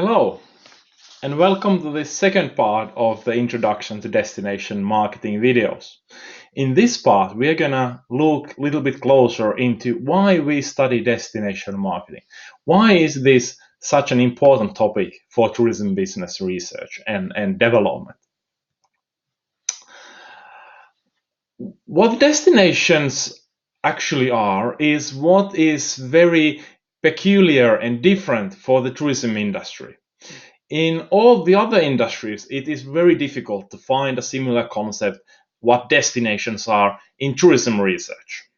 Hello, and welcome to this second part of the Introduction to Destination Marketing videos. In this part, we are gonna look a little bit closer into why we study destination marketing. Why is this such an important topic for tourism business research and development? What destinations actually are is what is very peculiar and different for the tourism industry. In all the other industries, it is very difficult to find a similar concept what destinations are in tourism research.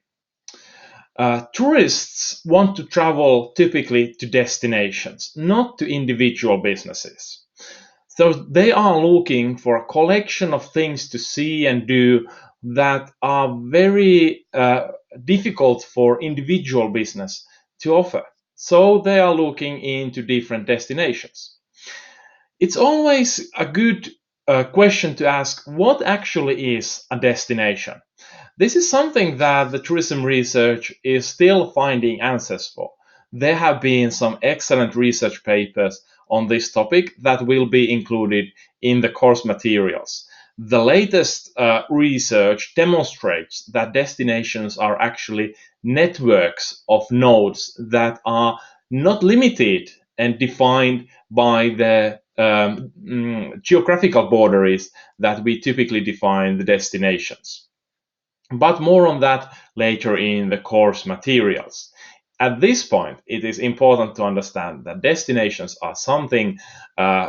Tourists want to travel typically to destinations, not to individual businesses. So they are looking for a collection of things to see and do that are very difficult for individual business to offer. So they are looking into different destinations. It's always a good question to ask what actually is a destination. This is something that the tourism research is still finding answers for. There have been some excellent research papers on this topic that will be included in the course materials. The latest research demonstrates that destinations are actually networks of nodes that are not limited and defined by the geographical boundaries that we typically define the destinations. But more on that later in the course materials. At this point, it is important to understand that destinations are something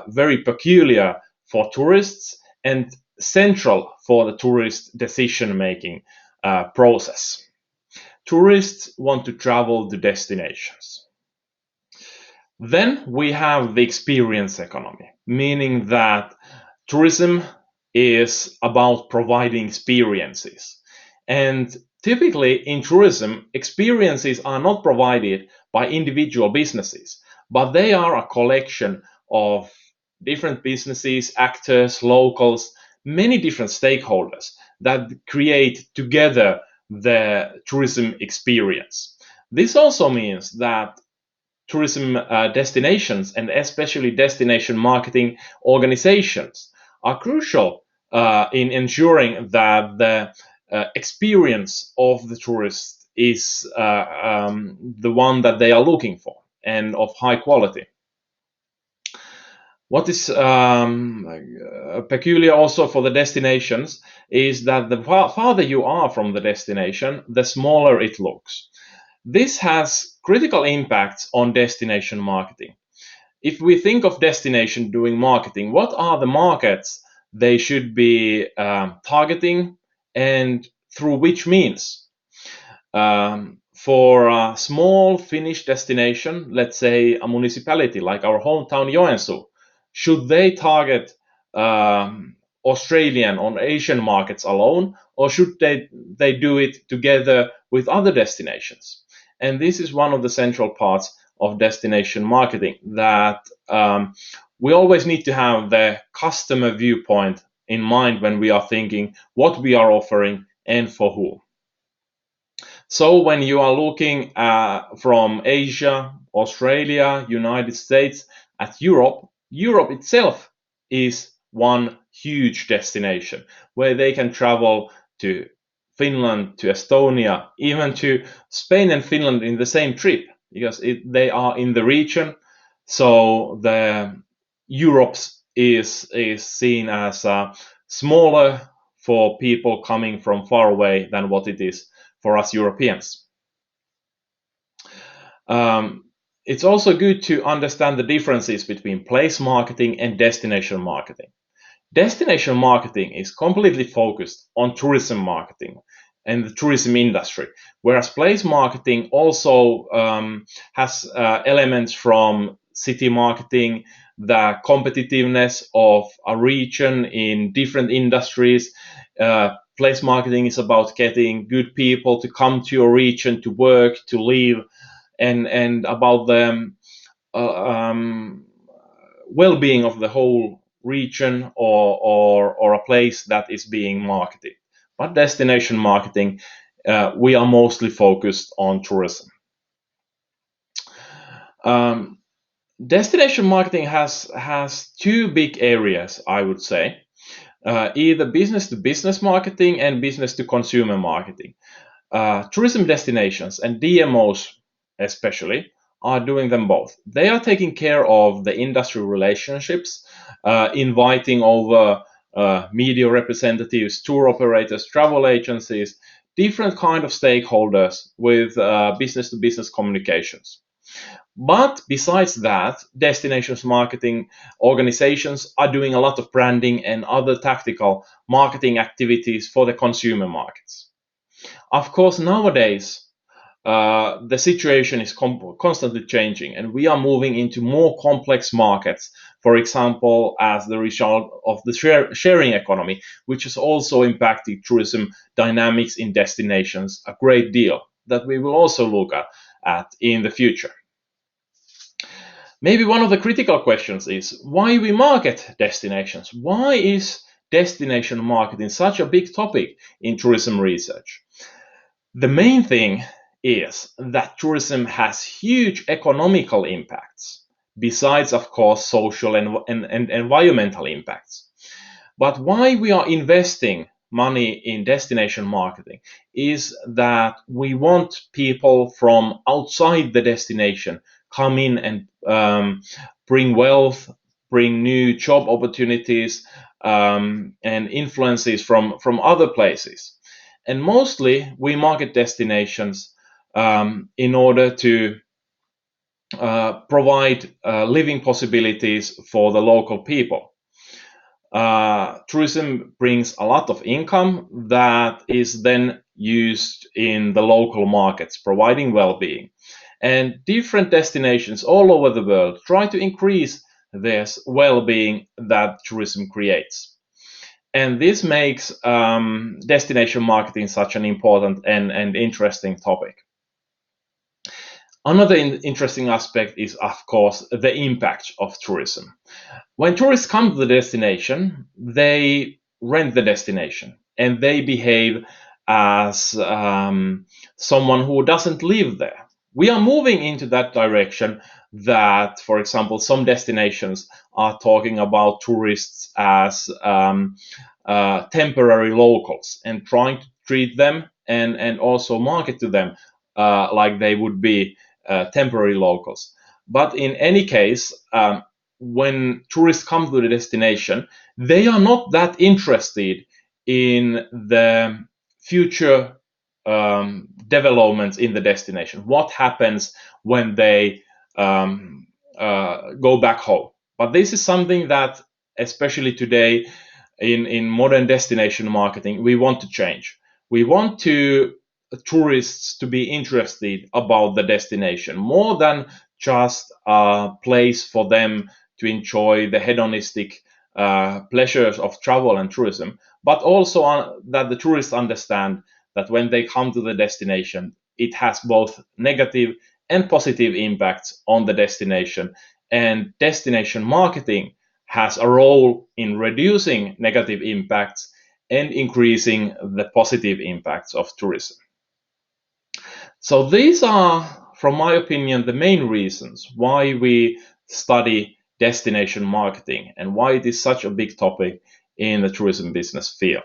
very peculiar for tourists and central for the tourist decision making process. Tourists want to travel to destinations. Then we have the experience economy, meaning that tourism is about providing experiences. And typically in tourism, experiences are not provided by individual businesses, but they are a collection of different businesses, actors, locals, many different stakeholders that create together the tourism experience. This also means that tourism destinations and especially destination marketing organizations are crucial in ensuring that the experience of the tourist is the one that they are looking for and of high quality. What is peculiar also for the destinations is that the farther you are from the destination, the smaller it looks. This has critical impacts on destination marketing. If we think of destination doing marketing, what are the markets they should be targeting and through which means? For a small Finnish destination, let's say a municipality like our hometown Joensuu, should they target Australian or Asian markets alone, or should they do it together with other destinations? And this is one of the central parts of destination marketing that we always need to have the customer viewpoint in mind when we are thinking what we are offering and for who. So when you are looking from Asia, Australia, United States at Europe, Europe itself is one huge destination where they can travel to Finland, to Estonia, even to Spain and Finland in the same trip because they are in the region. So the Europe is seen as smaller for people coming from far away than what it is for us Europeans. It's also good to understand the differences between place marketing and destination marketing. Destination marketing is completely focused on tourism marketing and the tourism industry, whereas place marketing also has elements from city marketing, the competitiveness of a region in different industries. Place marketing is about getting good people to come to your region to work, to live, and about the well-being of the whole region or a place that is being marketed. But destination marketing, we are mostly focused on tourism. Destination marketing has two big areas, I would say, either business to business marketing and business to consumer marketing. Tourism destinations and DMOs, especially, are doing them both. They are taking care of the industry relationships, inviting over media representatives, tour operators, travel agencies, different kind of stakeholders with business to business communications. But besides that, destinations marketing organizations are doing a lot of branding and other tactical marketing activities for the consumer markets. Of course, nowadays, the situation is constantly changing, and we are moving into more complex markets. For example, as the result of the sharing economy, which has also impacted tourism dynamics in destinations a great deal, that we will also look at in the future. Maybe one of the critical questions is why we market destinations. Why is destination marketing such a big topic in tourism research? The main thing is that tourism has huge economical impacts, besides, of course, social and environmental impacts. But why we are investing money in destination marketing is that we want people from outside the destination come in and bring wealth, bring new job opportunities, and influences from other places. And mostly we market destinations in order to provide living possibilities for the local people. Tourism brings a lot of income that is then used in the local markets, providing well-being. And different destinations all over the world try to increase this well-being that tourism creates. And this makes destination marketing such an important and interesting topic. Another interesting aspect is, of course, the impact of tourism. When tourists come to the destination, they rent the destination and they behave as someone who doesn't live there. We are moving into that direction that, for example, some destinations are talking about tourists as temporary locals and trying to treat them and also market to them like they would be temporary locals. But in any case, when tourists come to the destination, they are not that interested in the future developments in the destination. What happens when they go back home? But this is something that, especially today in modern destination marketing, we want to change. We want tourists to be interested about the destination more than just a place for them to enjoy the hedonistic pleasures of travel and tourism, but also that the tourists understand that when they come to the destination, it has both negative and positive impacts on the destination. And destination marketing has a role in reducing negative impacts and increasing the positive impacts of tourism. So these are, from my opinion, the main reasons why we study destination marketing and why it is such a big topic in the tourism business field.